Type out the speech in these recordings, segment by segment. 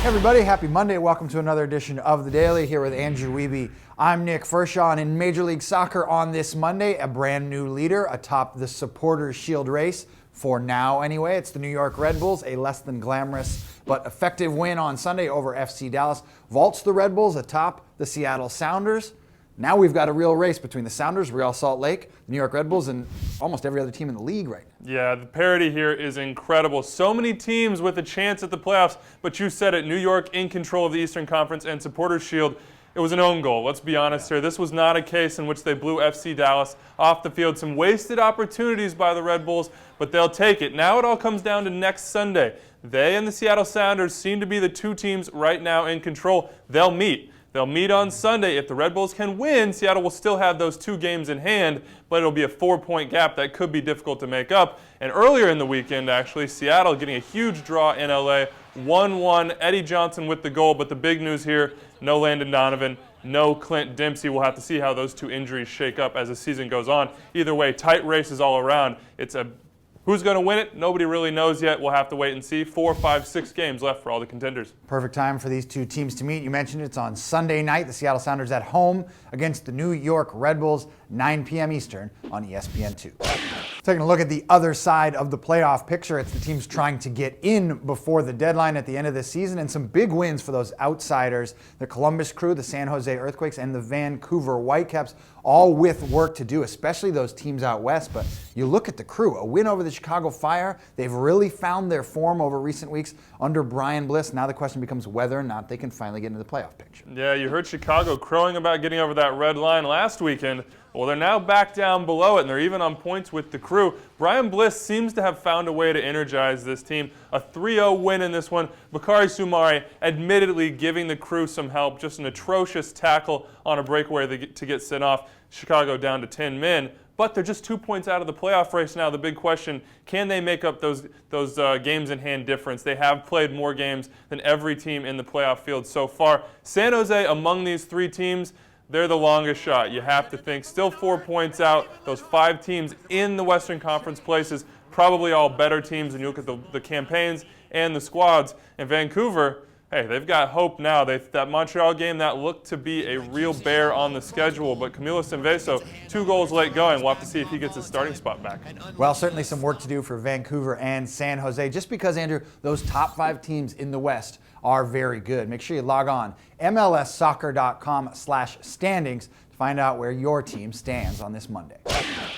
Hey everybody, happy Monday. Welcome to another edition of The Daily here with Andrew Wiebe. I'm Nick Furshaw. In Major League Soccer on this Monday, a brand new leader atop the Supporters' Shield race. For now, anyway, it's the New York Red Bulls. A less than glamorous but effective win on Sunday over FC Dallas vaults the Red Bulls atop the Seattle Sounders. Now we've got a real race between the Sounders, Real Salt Lake, the New York Red Bulls, and almost every other team in the league right now. Yeah, the parity here is incredible. So many teams with a chance at the playoffs, but you said it, New York in control of the Eastern Conference and Supporters' Shield. It was an own goal, let's be honest here. This was not a case in which they blew FC Dallas off the field. Some wasted opportunities by the Red Bulls, but they'll take it. Now it all comes down to next Sunday. They and the Seattle Sounders seem to be the two teams right now in control. They'll meet. They'll meet on Sunday. If the Red Bulls can win, Seattle will still have those two games in hand, but it'll be a 4-point gap that could be difficult to make up. And earlier in the weekend, actually, Seattle getting a huge draw in LA, 1-1, Eddie Johnson with the goal, but the big news here, no Landon Donovan, no Clint Dempsey. We'll have to see how those two injuries shake up as the season goes on. Either way, tight races all around. Who's going to win it? Nobody really knows yet. We'll have to wait and see. 4, 5, 6 games left for all the contenders. Perfect time for these two teams to meet. You mentioned it's on Sunday night. The Seattle Sounders at home against the New York Red Bulls, 9 p.m. Eastern on ESPN2. Taking a look at the other side of the playoff picture, it's the teams trying to get in before the deadline at the end of the season, and some big wins for those outsiders. The Columbus Crew, the San Jose Earthquakes, and the Vancouver Whitecaps, all with work to do, especially those teams out west. But you look at the Crew, a win over the Chicago Fire. They've really found their form over recent weeks under Brian Bliss. Now the question becomes whether or not they can finally get into the playoff picture. Yeah, you heard Chicago crowing about getting over that red line last weekend. Well, they're now back down below it, and they're even on points with the Crew. Brian Bliss seems to have found a way to energize this team. A 3-0 win in this one. Bakary Soumare admittedly giving the Crew some help. Just an atrocious tackle on a breakaway to get sent off. Chicago down to 10 men. But they're just 2 points out of the playoff race now. The big question, can they make up those games in hand difference? They have played more games than every team in the playoff field so far. San Jose among these three teams, they're the longest shot, you have to think. Still 4 points out. Those 5 teams in the Western Conference places, probably all better teams when you look at the campaigns and the squads. And Vancouver, hey, they've got hope now. That Montreal game, that looked to be a real bear on the schedule, but Camilo Sanveso, 2 goals late going. We'll have to see if he gets his starting spot back. Well, certainly some work to do for Vancouver and San Jose, just because, Andrew, those top 5 teams in the West are very good. Make sure you log on, mlssoccer.com/standings, to find out where your team stands on this Monday.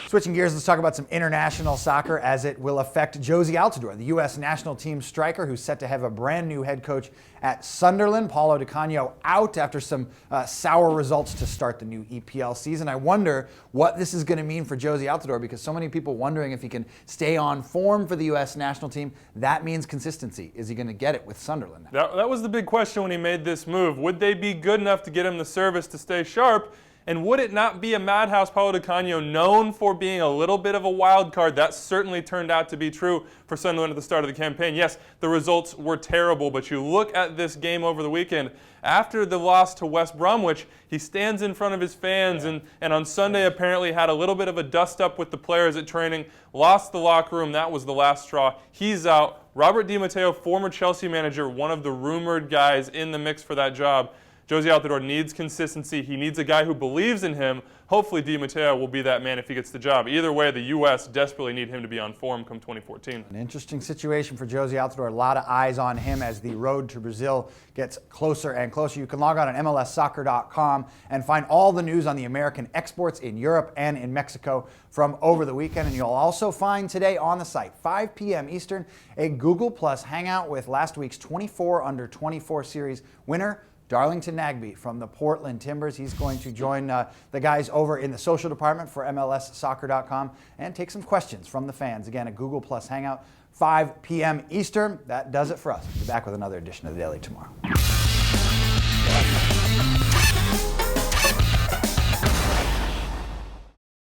Switching gears, let's talk about some international soccer as it will affect Jozy Altidore, the U.S. national team striker who's set to have a brand new head coach at Sunderland. Paolo Di Canio out after some sour results to start the new EPL season. I wonder what this is going to mean for Jozy Altidore, because so many people wondering if he can stay on form for the U.S. national team. That means consistency. Is he going to get it with Sunderland? That was the big question when he made this move. Would they be good enough to get him the service to stay sharp? And would it not be a madhouse Paolo Di Canio, known for being a little bit of a wild card? That certainly turned out to be true for Sunderland at the start of the campaign. Yes, the results were terrible, but you look at this game over the weekend. After the loss to West Bromwich, he stands in front of his fans and on Sunday apparently had a little bit of a dust-up with the players at training, lost the locker room. That was the last straw. He's out. Robert Di Matteo, former Chelsea manager, one of the rumored guys in the mix for that job. Jozy Altidore needs consistency. He needs a guy who believes in him. Hopefully Di Matteo will be that man if he gets the job. Either way, the U.S. desperately need him to be on form come 2014. An interesting situation for Jozy Altidore. A lot of eyes on him as the road to Brazil gets closer and closer. You can log on mlssoccer.com and find all the news on the American exports in Europe and in Mexico from over the weekend. And you'll also find today on the site, 5 p.m. Eastern, a Google Plus Hangout with last week's 24 under 24 series winner, Darlington Nagbe from the Portland Timbers. He's going to join the guys over in the social department for mlssoccer.com and take some questions from the fans. Again, a Google Plus Hangout, 5 p.m. Eastern. That does it for us. We'll be back with another edition of The Daily tomorrow.